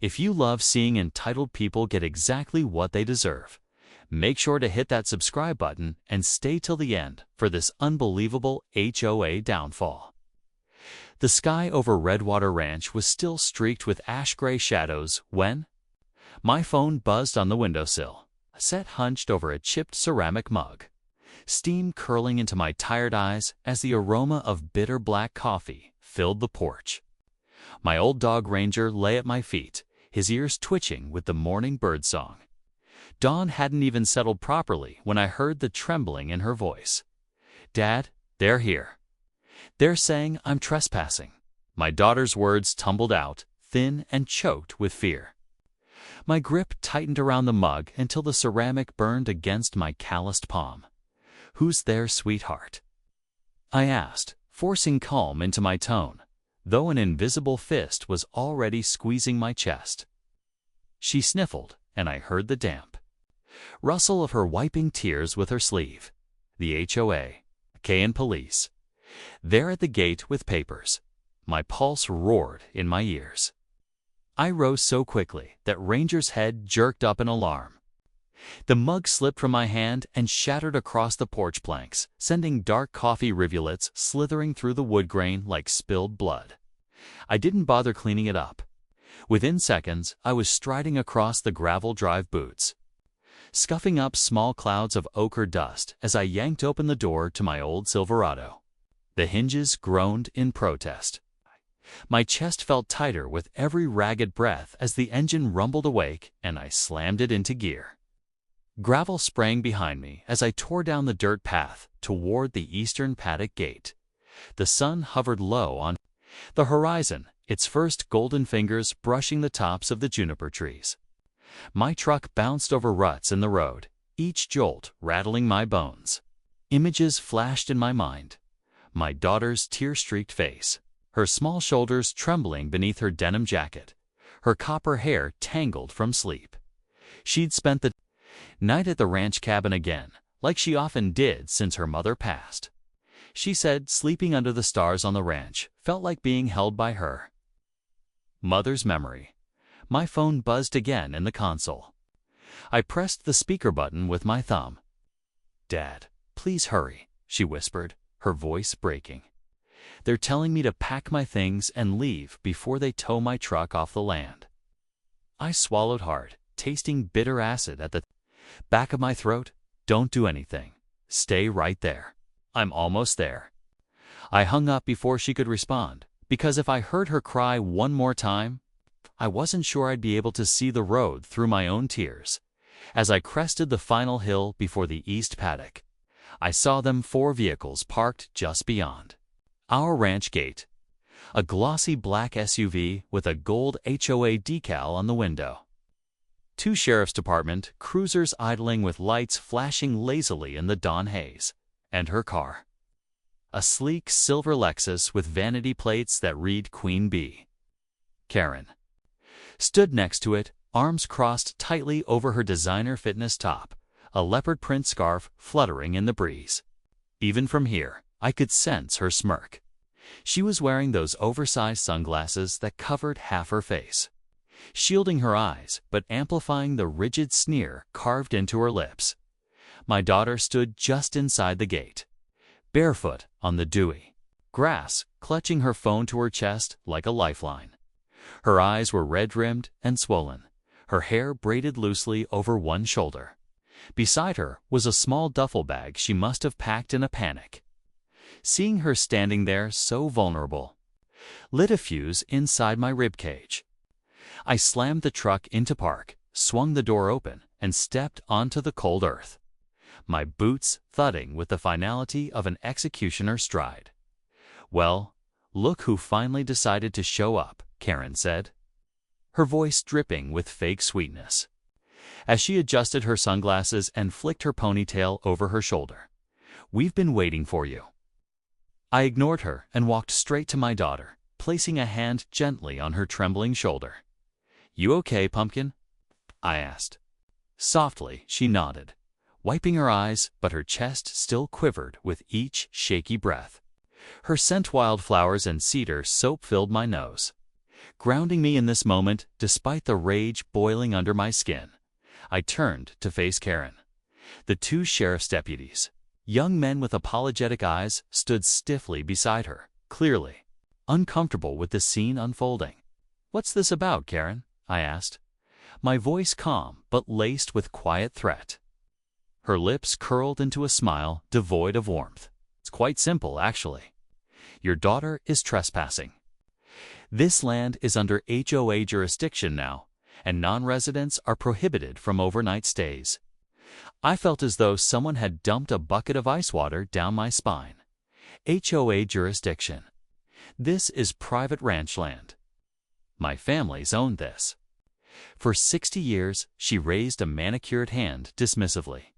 If you love seeing entitled people get exactly what they deserve, make sure to hit that subscribe button and stay till the end for this unbelievable HOA downfall. The sky over Redwater Ranch was still streaked with ash-gray shadows when my phone buzzed on the windowsill, set hunched over a chipped ceramic mug, steam curling into my tired eyes as the aroma of bitter black coffee filled the porch. My old dog Ranger lay at my feet, his ears twitching with the morning birdsong. Dawn hadn't even settled properly when I heard the trembling in her voice. "Dad, they're here. They're saying I'm trespassing." My daughter's words tumbled out, thin and choked with fear. My grip tightened around the mug until the ceramic burned against my calloused palm. "Who's there, sweetheart?" I asked, forcing calm into my tone, though an invisible fist was already squeezing my chest. She sniffled, and I heard the damp rustle of her wiping tears with her sleeve. The HOA, and police. There at the gate with papers. My pulse roared in my ears. I rose so quickly that Ranger's head jerked up in alarm. The mug slipped from my hand and shattered across the porch planks, sending dark coffee rivulets slithering through the wood grain like spilled blood. I didn't bother cleaning it up. Within seconds, I was striding across the gravel drive boots, scuffing up small clouds of ochre dust as I yanked open the door to my old Silverado. The hinges groaned in protest. My chest felt tighter with every ragged breath as the engine rumbled awake and I slammed it into gear. Gravel sprang behind me as I tore down the dirt path toward the eastern paddock gate. The sun hovered low on the horizon, its first golden fingers brushing the tops of the juniper trees. My truck bounced over ruts in the road, each jolt rattling my bones. Images flashed in my mind. My daughter's tear-streaked face, her small shoulders trembling beneath her denim jacket, her copper hair tangled from sleep. She'd spent the night at the ranch cabin again, like she often did since her mother passed. She said sleeping under the stars on the ranch felt like being held by her. Mother's memory. My phone buzzed again in the console. I pressed the speaker button with my thumb. "Dad, please hurry," she whispered, her voice breaking. "They're telling me to pack my things and leave before they tow my truck off the land." I swallowed hard, tasting bitter acid at the back of my throat. "Don't do anything. Stay right there. I'm almost there." I hung up before she could respond, because if I heard her cry one more time, I wasn't sure I'd be able to see the road through my own tears. As I crested the final hill before the east paddock, I saw them 4 vehicles parked just beyond our ranch gate. A glossy black SUV with a gold HOA decal on the window. 2 sheriff's department cruisers idling with lights flashing lazily in the dawn haze. And her car. A sleek silver Lexus with vanity plates that read Queen Bee. Karen stood next to it, arms crossed tightly over her designer fitness top, a leopard print scarf fluttering in the breeze. Even from here, I could sense her smirk. She was wearing those oversized sunglasses that covered half her face, shielding her eyes but amplifying the rigid sneer carved into her lips. My daughter stood just inside the gate, barefoot on the dewy grass, clutching her phone to her chest like a lifeline. Her eyes were red-rimmed and swollen, her hair braided loosely over one shoulder. Beside her was a small duffel bag she must have packed in a panic. Seeing her standing there so vulnerable lit a fuse inside my ribcage. I slammed the truck into park, swung the door open, and stepped onto the cold earth, my boots thudding with the finality of an executioner's stride. "Well, look who finally decided to show up," Karen said, her voice dripping with fake sweetness, as she adjusted her sunglasses and flicked her ponytail over her shoulder. "We've been waiting for you." I ignored her and walked straight to my daughter, placing a hand gently on her trembling shoulder. "You okay, Pumpkin?" I asked. Softly, she nodded, wiping her eyes, but her chest still quivered with each shaky breath. Her scent wildflowers and cedar soap filled my nose. grounding me in this moment despite the rage boiling under my skin. I turned to face Karen. The two sheriff's deputies, young men with apologetic eyes, stood stiffly beside her, clearly uncomfortable with the scene unfolding. "What's this about, Karen?" I asked, my voice calm but laced with quiet threat. Her lips curled into a smile devoid of warmth. "It's quite simple, actually. Your daughter is trespassing. This land is under HOA jurisdiction now, and non-residents are prohibited from overnight stays." I felt as though someone had dumped a bucket of ice water down my spine. HOA jurisdiction. This is private ranch land. My family's owned this. For 60 years, she raised a manicured hand dismissively.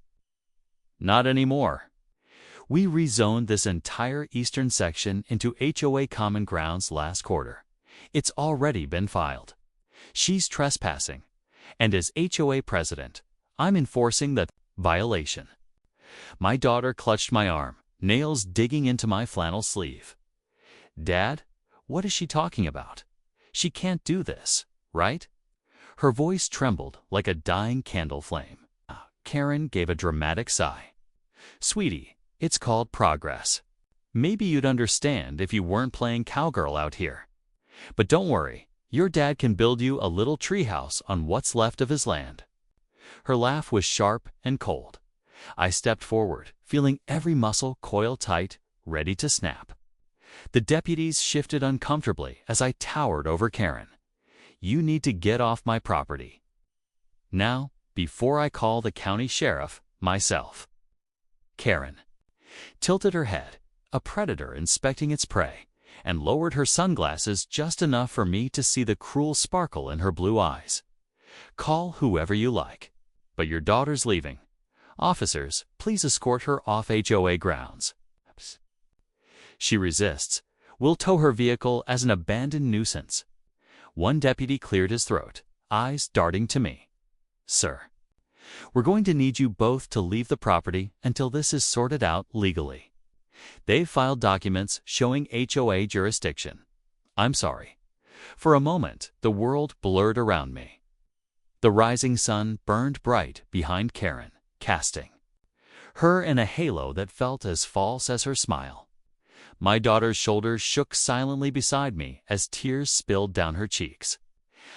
"Not anymore. We rezoned this entire eastern section into HOA common grounds last quarter. It's already been filed. She's trespassing, and as HOA president, I'm enforcing that violation." My daughter clutched my arm, nails digging into my flannel sleeve. "Dad, what is she talking about? She can't do this, right?" Her voice trembled like a dying candle flame. Karen gave a dramatic sigh. "Sweetie, it's called progress. Maybe you'd understand if you weren't playing cowgirl out here. But don't worry, your dad can build you a little treehouse on what's left of his land." Her laugh was sharp and cold. I stepped forward, feeling every muscle coil tight, ready to snap. The deputies shifted uncomfortably as I towered over Karen. "You need to get off my property now, before I call the county sheriff myself." Karen tilted her head, a predator inspecting its prey, and lowered her sunglasses just enough for me to see the cruel sparkle in her blue eyes. "Call whoever you like, but your daughter's leaving. Officers, please escort her off HOA grounds." "She resists. We'll tow her vehicle as an abandoned nuisance." One deputy cleared his throat, eyes darting to me. "Sir, we're going to need you both to leave the property until this is sorted out legally. They've filed documents showing HOA jurisdiction." I'm sorry. For a moment, the world blurred around me. The rising sun burned bright behind Karen, casting her in a halo that felt as false as her smile. My daughter's shoulders shook silently beside me as tears spilled down her cheeks.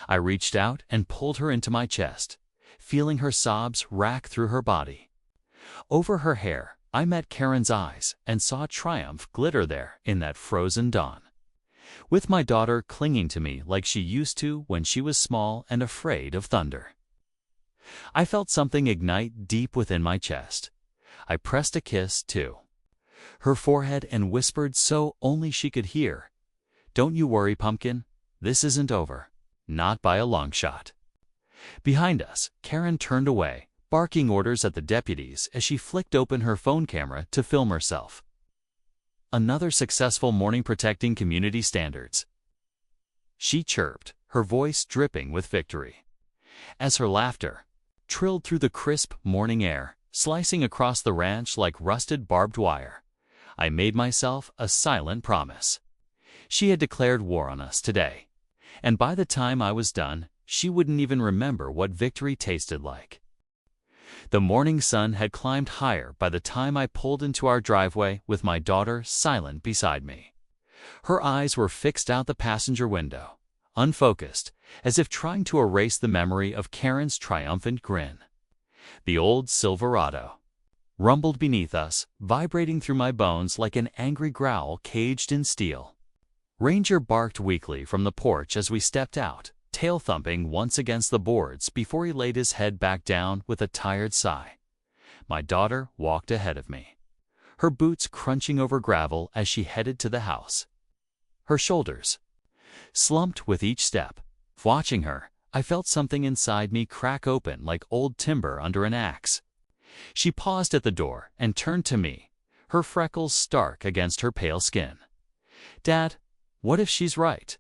I reached out and pulled her into my chest, feeling her sobs rack through her body. Over her hair, I met Karen's eyes and saw triumph glitter there in that frozen dawn. With my daughter clinging to me like she used to when she was small and afraid of thunder. I felt something ignite deep within my chest. I pressed a kiss, too. Her forehead and whispered so only she could hear, "Don't you worry, Pumpkin. This isn't over. Not by a long shot." Behind us, Karen turned away, barking orders at the deputies as she flicked open her phone camera to film herself. Another successful morning protecting community standards, she chirped, her voice dripping with victory. As her laughter trilled through the crisp morning air, slicing across the ranch like rusted barbed wire, I made myself a silent promise. She had declared war on us today, and by the time I was done, she wouldn't even remember what victory tasted like. The morning sun had climbed higher by the time I pulled into our driveway with my daughter silent beside me. Her eyes were fixed out the passenger window, unfocused, as if trying to erase the memory of Karen's triumphant grin. The old Silverado rumbled beneath us, vibrating through my bones like an angry growl caged in steel. Ranger barked weakly from the porch as we stepped out, tail thumping once against the boards before he laid his head back down with a tired sigh. My daughter walked ahead of me, her boots crunching over gravel as she headed to the house. Her shoulders slumped with each step. Watching her, I felt something inside me crack open like old timber under an axe. She paused at the door and turned to me, her freckles stark against her pale skin. "Dad, what if she's right?"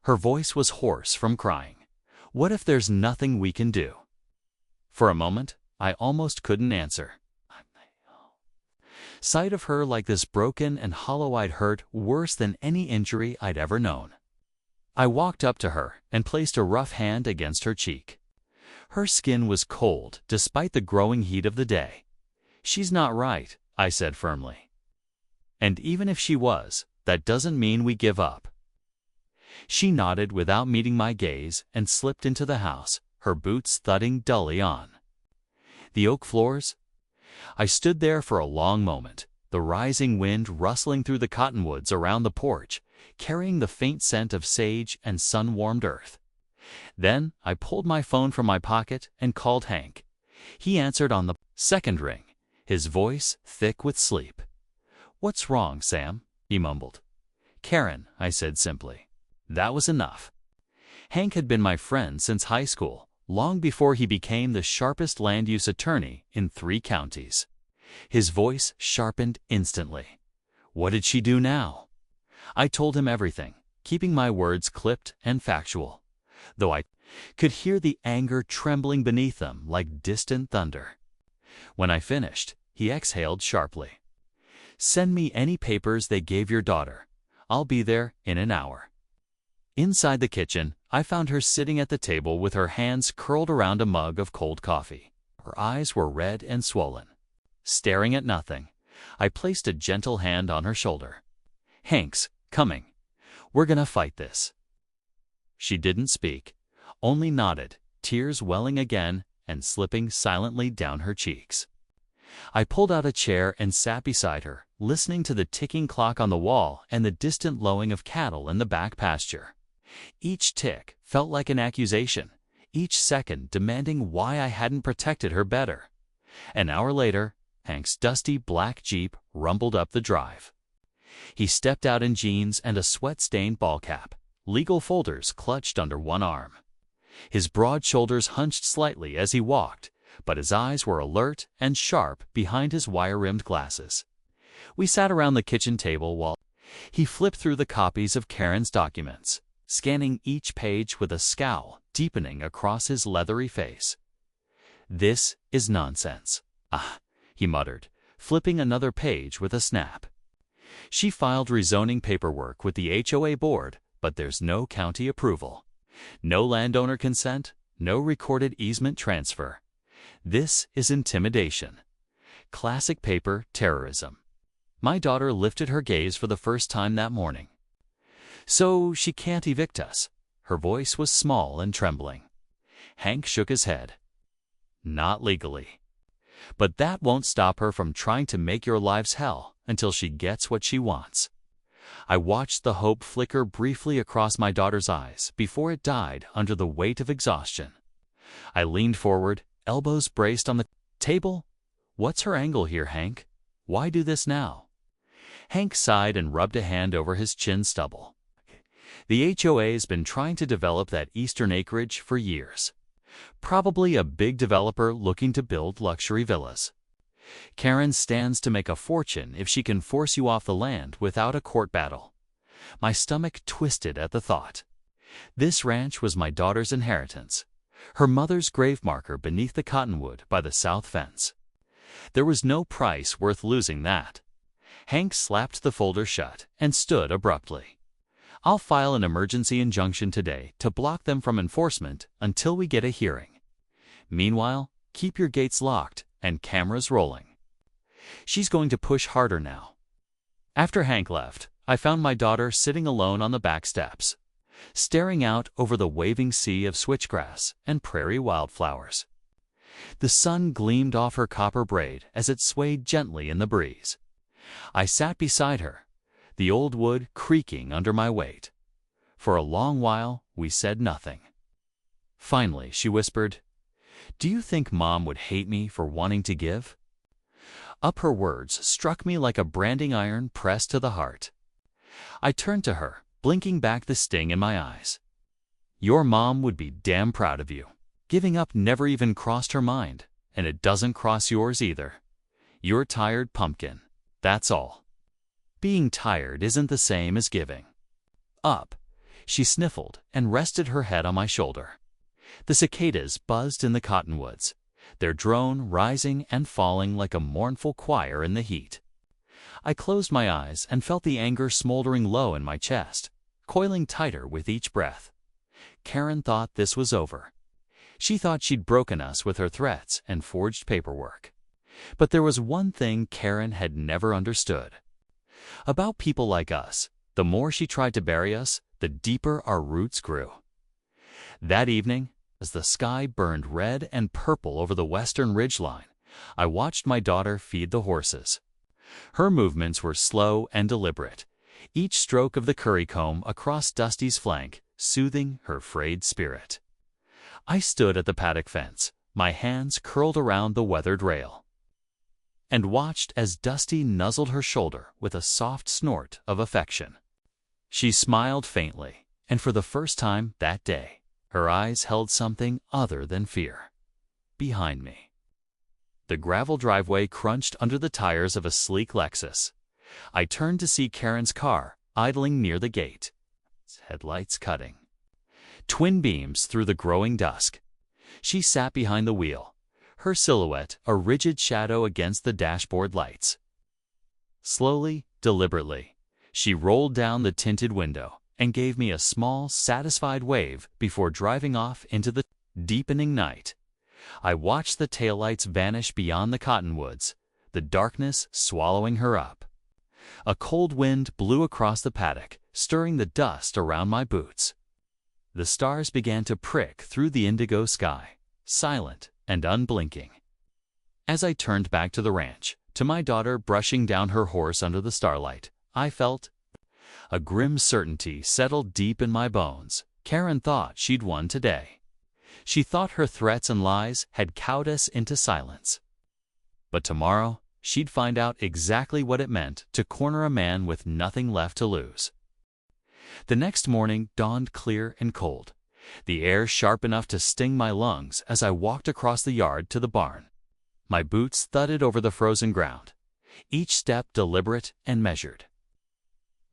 Her voice was hoarse from crying. "What if there's nothing we can do?" For a moment, I almost couldn't answer. Sight of her like this broken and hollow-eyed hurt worse than any injury I'd ever known. I walked up to her and placed a rough hand against her cheek. Her skin was cold despite the growing heat of the day. "She's not right," I said firmly. "And even if she was, that doesn't mean we give up." She nodded without meeting my gaze and slipped into the house, her boots thudding dully on the oak floors. I stood there for a long moment, the rising wind rustling through the cottonwoods around the porch, carrying the faint scent of sage and sun-warmed earth. Then I pulled my phone from my pocket and called Hank. He answered on the second ring, his voice thick with sleep. "What's wrong, Sam?" he mumbled. "Karen," I said simply. That was enough. Hank had been my friend since high school, long before he became the sharpest land use attorney in 3 counties. His voice sharpened instantly. What did she do now? I told him everything, keeping my words clipped and factual, though I could hear the anger trembling beneath them like distant thunder. When I finished, he exhaled sharply. "Send me any papers they gave your daughter. I'll be there in an hour." Inside the kitchen, I found her sitting at the table with her hands curled around a mug of cold coffee. Her eyes were red and swollen. Staring at nothing, I placed a gentle hand on her shoulder. "Hank's coming. We're gonna fight this." She didn't speak, only nodded, tears welling again and slipping silently down her cheeks. I pulled out a chair and sat beside her, listening to the ticking clock on the wall and the distant lowing of cattle in the back pasture. Each tick felt like an accusation, each second demanding why I hadn't protected her better. An hour later, Hank's dusty black Jeep rumbled up the drive. He stepped out in jeans and a sweat-stained ball cap, legal folders clutched under one arm. His broad shoulders hunched slightly as he walked, but his eyes were alert and sharp behind his wire-rimmed glasses. We sat around the kitchen table while he flipped through the copies of Karen's documents, scanning each page with a scowl deepening across his leathery face. "This is nonsense." "Ah," he muttered, flipping another page with a snap. "She filed rezoning paperwork with the HOA board, but there's no county approval. No landowner consent, no recorded easement transfer. This is intimidation. Classic paper terrorism." My daughter lifted her gaze for the first time that morning. "So she can't evict us?" Her voice was small and trembling. Hank shook his head. "Not legally. But that won't stop her from trying to make your lives hell until she gets what she wants." I watched the hope flicker briefly across my daughter's eyes before it died under the weight of exhaustion. I leaned forward, elbows braced on the table. "What's her angle here, Hank? Why do this now?" Hank sighed and rubbed a hand over his chin stubble. "The HOA's been trying to develop that eastern acreage for years. Probably a big developer looking to build luxury villas. Karen stands to make a fortune if she can force you off the land without a court battle." My stomach twisted at the thought. This ranch was my daughter's inheritance, her mother's grave marker beneath the cottonwood by the south fence. There was no price worth losing that. Hank slapped the folder shut and stood abruptly. "I'll file an emergency injunction today to block them from enforcement until we get a hearing. Meanwhile, keep your gates locked and cameras rolling." She's going to push harder now. After Hank left, I found my daughter sitting alone on the back steps, staring out over the waving sea of switchgrass and prairie wildflowers. The sun gleamed off her copper braid as it swayed gently in the breeze. I sat beside her, the old wood creaking under my weight. For a long while, we said nothing. Finally, she whispered, "Do you think Mom would hate me for wanting to give?" Up her words struck me like a branding iron pressed to the heart. I turned to her, blinking back the sting in my eyes. "Your mom would be damn proud of you. Giving up never even crossed her mind, and it doesn't cross yours either. You're a tired pumpkin, that's all. Being tired isn't the same as giving up." She sniffled and rested her head on my shoulder. The cicadas buzzed in the cottonwoods, their drone rising and falling like a mournful choir in the heat. I closed my eyes and felt the anger smoldering low in my chest, coiling tighter with each breath. Karen thought this was over. She thought she'd broken us with her threats and forged paperwork. But there was one thing Karen had never understood. About people like us, the more she tried to bury us, the deeper our roots grew. That evening, as the sky burned red and purple over the western ridgeline, I watched my daughter feed the horses. Her movements were slow and deliberate, each stroke of the curry comb across Dusty's flank soothing her frayed spirit. I stood at the paddock fence, my hands curled around the weathered rail, and watched as Dusty nuzzled her shoulder with a soft snort of affection. She smiled faintly, and for the first time that day, her eyes held something other than fear. Behind me, the gravel driveway crunched under the tires of a sleek Lexus. I turned to see Karen's car idling near the gate, its headlights cutting twin beams through the growing dusk. She sat behind the wheel, her silhouette a rigid shadow against the dashboard lights. Slowly, deliberately, she rolled down the tinted window and gave me a small, satisfied wave before driving off into the deepening night. I watched the taillights vanish beyond the cottonwoods, the darkness swallowing her up. A cold wind blew across the paddock, stirring the dust around my boots. The stars began to prick through the indigo sky, silent and unblinking. As I turned back to the ranch, to my daughter brushing down her horse under the starlight, I felt a grim certainty settled deep in my bones. Karen thought she'd won today. She thought her threats and lies had cowed us into silence. But tomorrow, she'd find out exactly what it meant to corner a man with nothing left to lose. The next morning dawned clear and cold, the air sharp enough to sting my lungs as I walked across the yard to the barn. My boots thudded over the frozen ground, each step deliberate and measured.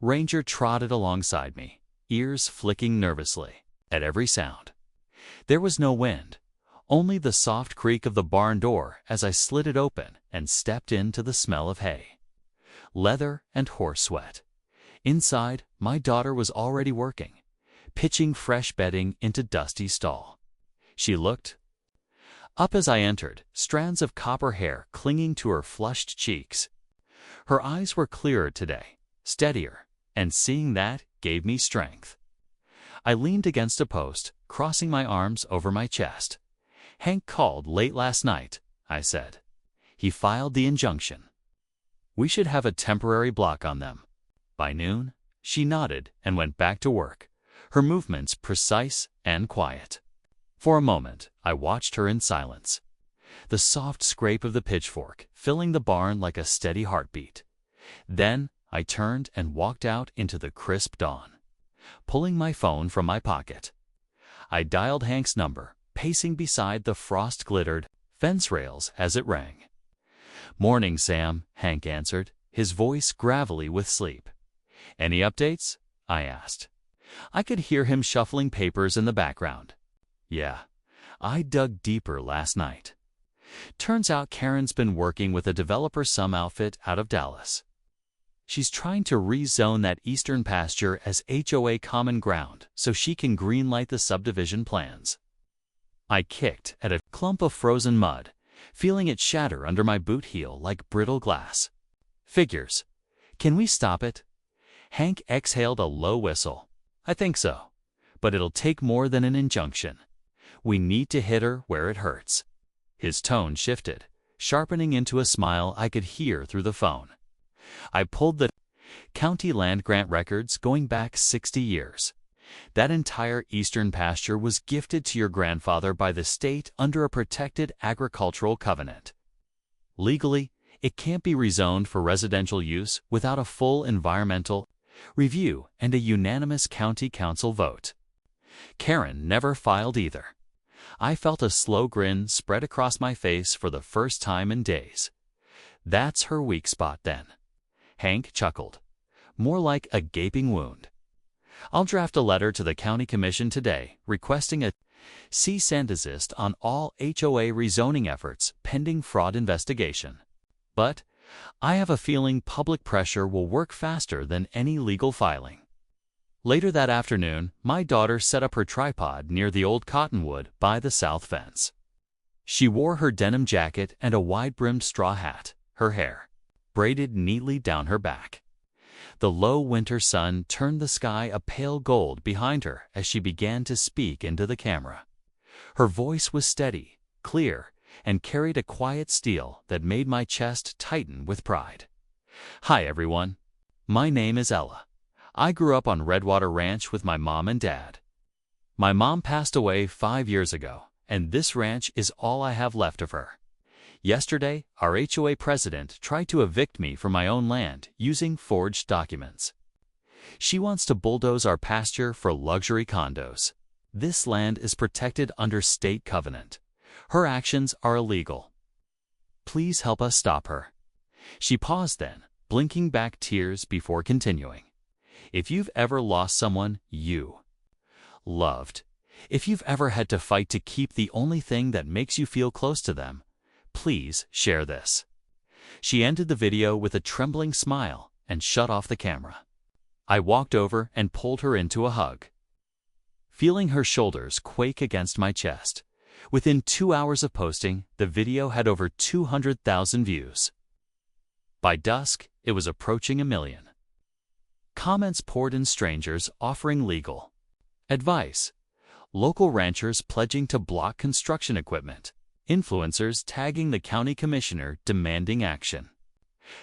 Ranger trotted alongside me, ears flicking nervously at every sound. There was no wind, only the soft creak of the barn door as I slid it open and stepped into the smell of hay, leather, and horse sweat. Inside, my daughter was already working, pitching fresh bedding into Dusty's stall. She looked up as I entered, strands of copper hair clinging to her flushed cheeks. Her eyes were clearer today, steadier, and seeing that gave me strength. I leaned against a post, crossing my arms over my chest. "Hank called late last night," I said. "He filed the injunction. We should have a temporary block on them." By noon, she nodded and went back to work, her movements precise and quiet. For a moment, I watched her in silence, the soft scrape of the pitchfork filling the barn like a steady heartbeat. Then I turned and walked out into the crisp dawn, pulling my phone from my pocket. I dialed Hank's number, pacing beside the frost-glittered fence rails as it rang. "Morning, Sam," Hank answered, his voice gravelly with sleep. "Any updates?" I asked. I could hear him shuffling papers in the background. "Yeah, I dug deeper last night. Turns out Karen's been working with a developer some outfit out of Dallas. She's trying to rezone that eastern pasture as HOA common ground so she can greenlight the subdivision plans." I kicked at a clump of frozen mud, feeling it shatter under my boot heel like brittle glass. "Figures. Can we stop it?" Hank exhaled a low whistle. "I think so, but it'll take more than an injunction. We need to hit her where it hurts." His tone shifted, sharpening into a smile I could hear through the phone. I pulled the county land grant records going back 60 years. That entire eastern pasture was gifted to your grandfather by the state under a protected agricultural covenant. Legally, it can't be rezoned for residential use without a full environmental review and a unanimous county council vote. Karen never filed either. I felt a slow grin spread across my face for the first time in days. "That's her weak spot then." Hank chuckled, more like a gaping wound. "I'll draft a letter to the county commission today requesting a cease and desist on all HOA rezoning efforts pending fraud investigation. But I have a feeling public pressure will work faster than any legal filing." Later that afternoon, my daughter set up her tripod near the old cottonwood by the south fence. She wore her denim jacket and a wide-brimmed straw hat, her hair braided neatly down her back. The low winter sun turned the sky a pale gold behind her as she began to speak into the camera. Her voice was steady, clear, and carried a quiet steel that made my chest tighten with pride. Hi everyone. My name is Ella. I grew up on Redwater Ranch with my mom and dad. My mom passed away 5 years ago, and this ranch is all I have left of her. Yesterday, our HOA president tried to evict me from my own land using forged documents. She wants to bulldoze our pasture for luxury condos. This land is protected under state covenant. Her actions are illegal. Please help us stop her. She paused then, blinking back tears before continuing. If you've ever lost someone you loved, if you've ever had to fight to keep the only thing that makes you feel close to them, please share this. She ended the video with a trembling smile and shut off the camera. I walked over and pulled her into a hug, feeling her shoulders quake against my chest. Within 2 hours of posting, the video had over 200,000 views. By dusk, it was approaching 1 million. Comments poured in, strangers offering legal advice, local ranchers pledging to block construction equipment, influencers tagging the county commissioner demanding action.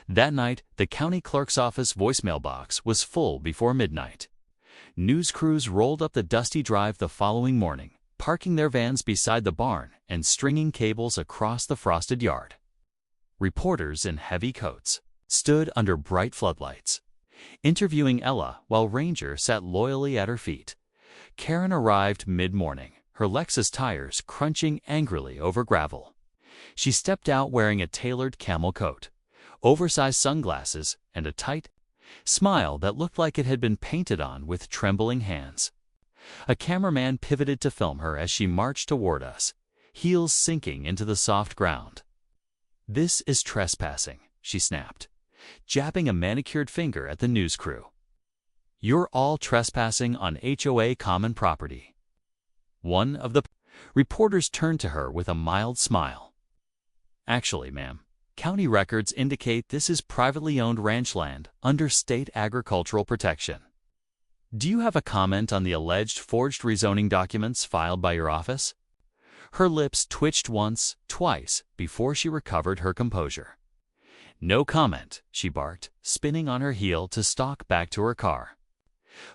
That night, the county clerk's office voicemail box was full before midnight. News crews rolled up the dusty drive the following morning, parking their vans beside the barn and stringing cables across the frosted yard. Reporters in heavy coats stood under bright floodlights, interviewing Ella while Ranger sat loyally at her feet. Karen arrived mid-morning, her Lexus tires crunching angrily over gravel. She stepped out wearing a tailored camel coat, oversized sunglasses, and a tight smile that looked like it had been painted on with trembling hands. A cameraman pivoted to film her as she marched toward us, heels sinking into the soft ground. "This is trespassing," she snapped, jabbing a manicured finger at the news crew. "You're all trespassing on HOA common property." One of the reporters turned to her with a mild smile. "Actually, ma'am, county records indicate this is privately owned ranch land under state agricultural protection. Do you have a comment on the alleged forged rezoning documents filed by your office?" Her lips twitched once, twice, before she recovered her composure. "No comment," she barked, spinning on her heel to stalk back to her car.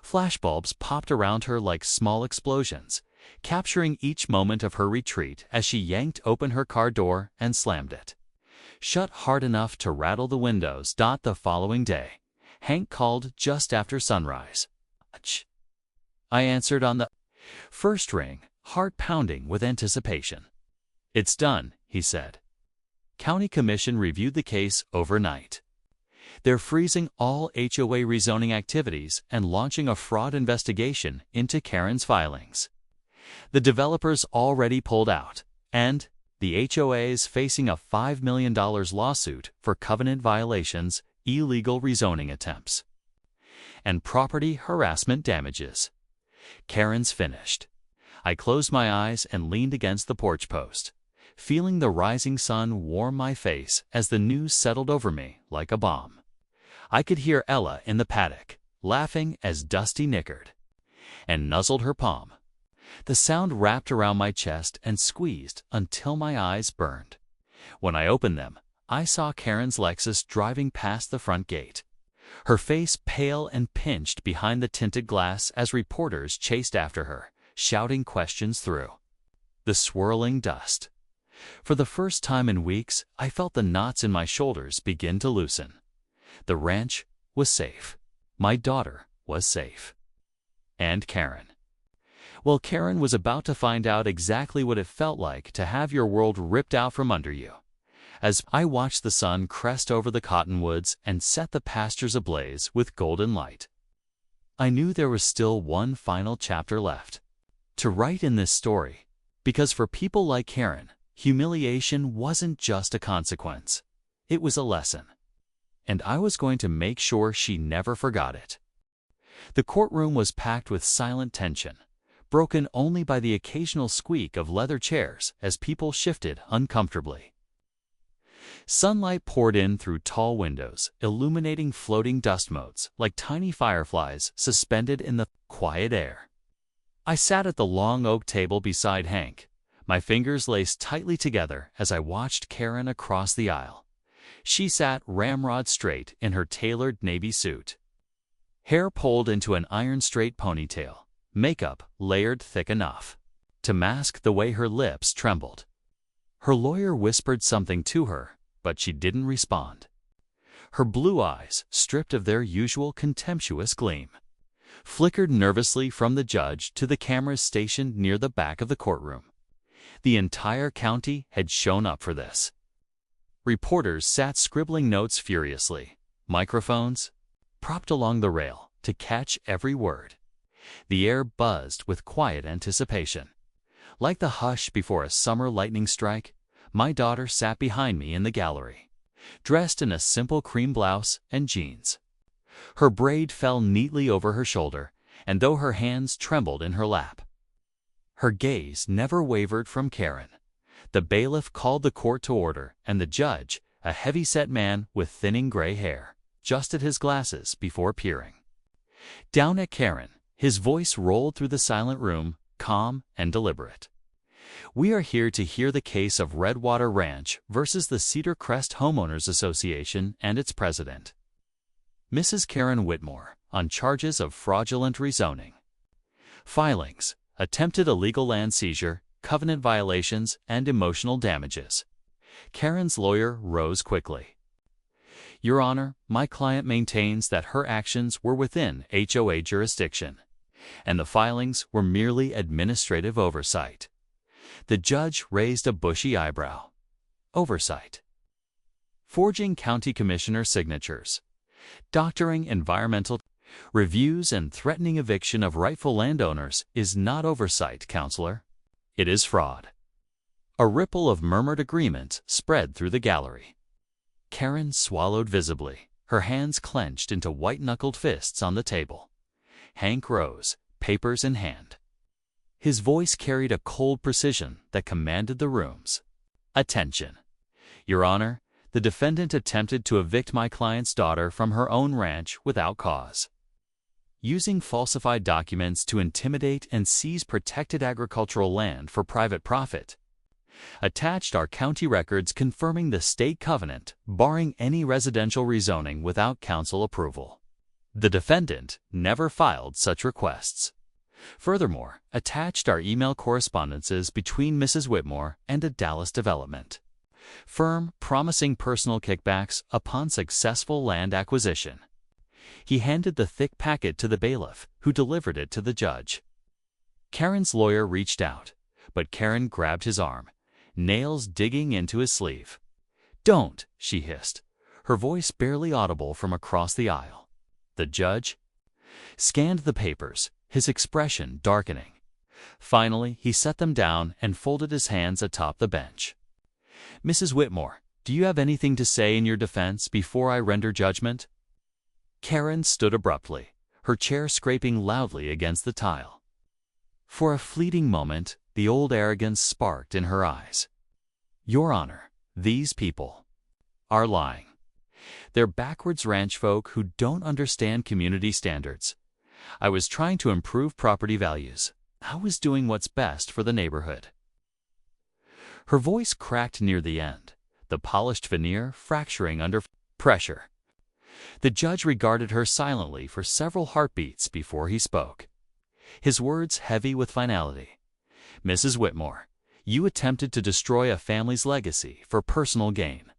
Flashbulbs popped around her like small explosions, capturing each moment of her retreat as she yanked open her car door and slammed it. Shut hard enough to rattle the windows. The following day, Hank called just after sunrise. I answered on the first ring, heart pounding with anticipation. "It's done," he said. County Commission reviewed the case overnight. They're freezing all HOA rezoning activities and launching a fraud investigation into Karen's filings. The developers already pulled out, and the HOA is facing a $5 million lawsuit for covenant violations, illegal rezoning attempts, and property harassment damages. Karen's finished. I closed my eyes and leaned against the porch post, feeling the rising sun warm my face as the news settled over me like a bomb. I could hear Ella in the paddock, laughing as Dusty nickered and nuzzled her palm. The sound wrapped around my chest and squeezed until my eyes burned. When I opened them, I saw Karen's Lexus driving past the front gate, her face pale and pinched behind the tinted glass as reporters chased after her, shouting questions through the swirling dust. For the first time in weeks, I felt the knots in my shoulders begin to loosen. The ranch was safe. My daughter was safe. And Karen. Well, Karen was about to find out exactly what it felt like to have your world ripped out from under you. As I watched the sun crest over the cottonwoods and set the pastures ablaze with golden light, I knew there was still one final chapter left to write in this story, because for people like Karen, humiliation wasn't just a consequence. It was a lesson. And I was going to make sure she never forgot it. The courtroom was packed with silent tension, broken only by the occasional squeak of leather chairs as people shifted uncomfortably. Sunlight poured in through tall windows, illuminating floating dust motes like tiny fireflies suspended in the quiet air. I sat at the long oak table beside Hank, my fingers laced tightly together as I watched Karen across the aisle. She sat ramrod straight in her tailored navy suit, hair pulled into an iron-straight ponytail, makeup layered thick enough to mask the way her lips trembled. Her lawyer whispered something to her, but she didn't respond. Her blue eyes, stripped of their usual contemptuous gleam, flickered nervously from the judge to the cameras stationed near the back of the courtroom. The entire county had shown up for this. Reporters sat scribbling notes furiously, microphones propped along the rail to catch every word. The air buzzed with quiet anticipation. Like the hush before a summer lightning strike, my daughter sat behind me in the gallery, dressed in a simple cream blouse and jeans. Her braid fell neatly over her shoulder, and though her hands trembled in her lap, her gaze never wavered from Karen. The bailiff called the court to order, and the judge, a heavy-set man with thinning gray hair, adjusted his glasses before peering down at Karen. His voice rolled through the silent room, calm and deliberate. "We are here to hear the case of Redwater Ranch versus the Cedar Crest Homeowners Association and its president, Mrs. Karen Whitmore, on charges of fraudulent rezoning, filings, attempted illegal land seizure, covenant violations, and emotional damages." Karen's lawyer rose quickly. "Your Honor, my client maintains that her actions were within HOA jurisdiction, and the filings were merely administrative oversight." The judge raised a bushy eyebrow. "Oversight? Forging county commissioner signatures, doctoring environmental reviews, and threatening eviction of rightful landowners is not oversight, Counselor. It is fraud." A ripple of murmured agreement spread through the gallery. Karen swallowed visibly, her hands clenched into white-knuckled fists on the table. Hank rose, papers in hand. His voice carried a cold precision that commanded the room's attention. "Your Honor, the defendant attempted to evict my client's daughter from her own ranch without cause, using falsified documents to intimidate and seize protected agricultural land for private profit. Attached are county records confirming the state covenant, barring any residential rezoning without council approval. The defendant never filed such requests. Furthermore, attached are email correspondences between Mrs. Whitmore and a Dallas development firm promising personal kickbacks upon successful land acquisition." He handed the thick packet to the bailiff, who delivered it to the judge. Karen's lawyer reached out, but Karen grabbed his arm, nails digging into his sleeve. "Don't," she hissed, her voice barely audible from across the aisle. The judge scanned the papers, his expression darkening. Finally, he set them down and folded his hands atop the bench. "Mrs. Whitmore, do you have anything to say in your defense before I render judgment?" Karen stood abruptly, her chair scraping loudly against the tile. For a fleeting moment, the old arrogance sparked in her eyes. "Your Honor, these people are lying. They're backwards ranch folk who don't understand community standards. I was trying to improve property values. I was doing what's best for the neighborhood." Her voice cracked near the end, the polished veneer fracturing under pressure. The judge regarded her silently for several heartbeats before he spoke, his words heavy with finality. "Mrs. Whitmore, you attempted to destroy a family's legacy for personal gain.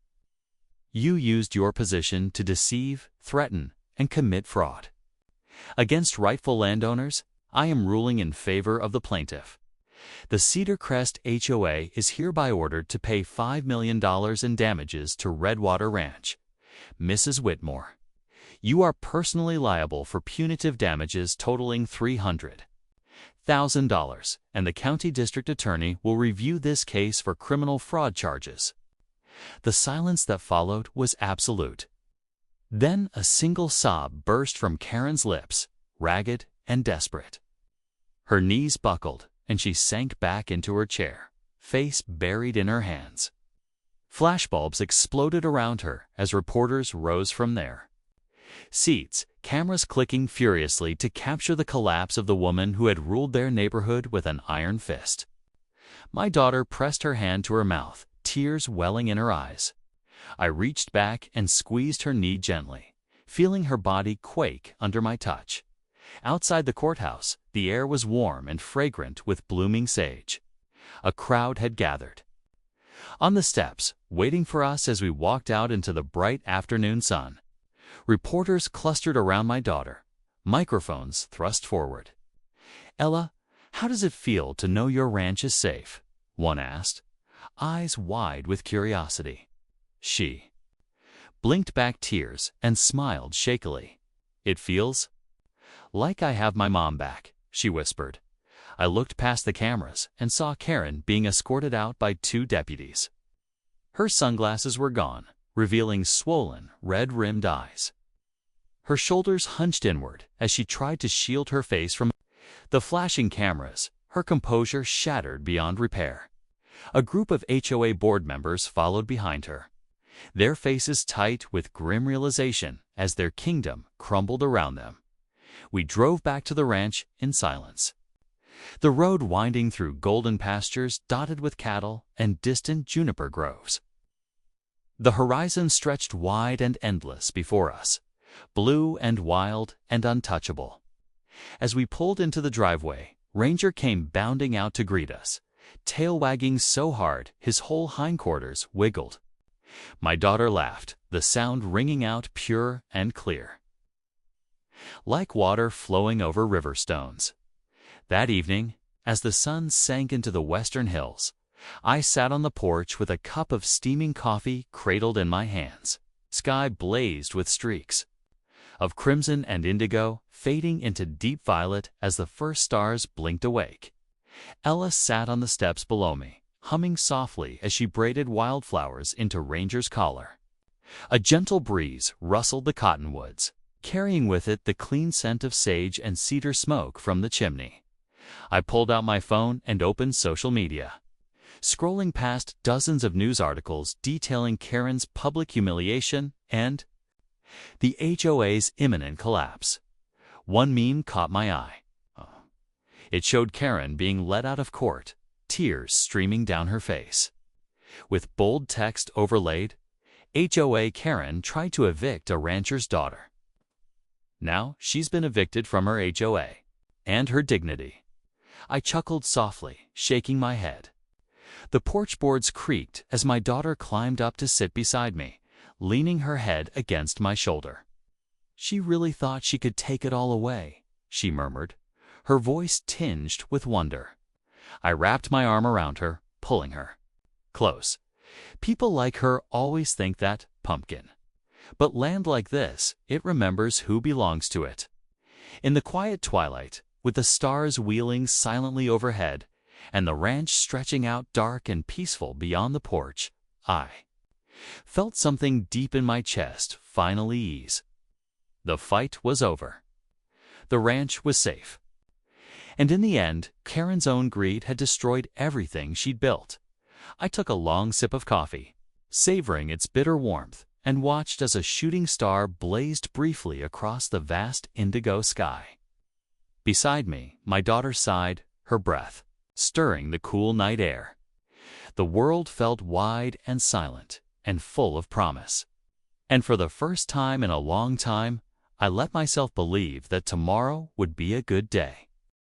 You used your position to deceive, threaten, and commit fraud. Against rightful landowners, I am ruling in favor of the plaintiff. The Cedar Crest HOA is hereby ordered to pay $5 million in damages to Redwater Ranch. Mrs. Whitmore, you are personally liable for punitive damages totaling $300,000, and the county district attorney will review this case for criminal fraud charges." The silence that followed was absolute. Then a single sob burst from Karen's lips, ragged and desperate. Her knees buckled, and she sank back into her chair, face buried in her hands. Flashbulbs exploded around her as reporters rose from there seats, cameras clicking furiously to capture the collapse of the woman who had ruled their neighborhood with an iron fist. My daughter pressed her hand to her mouth, tears welling in her eyes. I reached back and squeezed her knee gently, feeling her body quake under my touch. Outside the courthouse, the air was warm and fragrant with blooming sage. A crowd had gathered. On the steps, waiting for us as we walked out into the bright afternoon sun, reporters clustered around my daughter, microphones thrust forward. "Ella, how does it feel to know your ranch is safe?" one asked, eyes wide with curiosity. She blinked back tears and smiled shakily. "It feels like I have my mom back," she whispered. I looked past the cameras and saw Karen being escorted out by 2 deputies. Her sunglasses were gone, revealing swollen, red-rimmed eyes. Her shoulders hunched inward as she tried to shield her face from the flashing cameras, her composure shattered beyond repair. A group of HOA board members followed behind her, their faces tight with grim realization as their kingdom crumbled around them. We drove back to the ranch in silence, the road winding through golden pastures dotted with cattle and distant juniper groves. The horizon stretched wide and endless before us, blue and wild and untouchable. As we pulled into the driveway, Ranger came bounding out to greet us, tail wagging so hard his whole hindquarters wiggled. My daughter laughed, the sound ringing out pure and clear, like water flowing over river stones. That evening, as the sun sank into the western hills, I sat on the porch with a cup of steaming coffee cradled in my hands. Sky blazed with streaks of crimson and indigo, fading into deep violet as the first stars blinked awake. Ella sat on the steps below me, humming softly as she braided wildflowers into Ranger's collar. A gentle breeze rustled the cottonwoods, carrying with it the clean scent of sage and cedar smoke from the chimney. I pulled out my phone and opened social media, scrolling past dozens of news articles detailing Karen's public humiliation and the HOA's imminent collapse. One meme caught my eye. It showed Karen being led out of court, tears streaming down her face. With bold text overlaid, HOA Karen tried to evict a rancher's daughter. Now she's been evicted from her HOA and her dignity. I chuckled softly, shaking my head. The porch boards creaked as my daughter climbed up to sit beside me, leaning her head against my shoulder. "She really thought she could take it all away," she murmured, her voice tinged with wonder. I wrapped my arm around her, pulling her close. People like her always think that, pumpkin. But land like this, it remembers who belongs to it. In the quiet twilight, with the stars wheeling silently overhead, and the ranch stretching out dark and peaceful beyond the porch, I felt something deep in my chest finally ease. The fight was over. The ranch was safe. And in the end, Karen's own greed had destroyed everything she'd built. I took a long sip of coffee, savoring its bitter warmth, and watched as a shooting star blazed briefly across the vast indigo sky. Beside me, my daughter sighed, her breath stirring the cool night air. The world felt wide and silent and full of promise. And for the first time in a long time, I let myself believe that tomorrow would be a good day.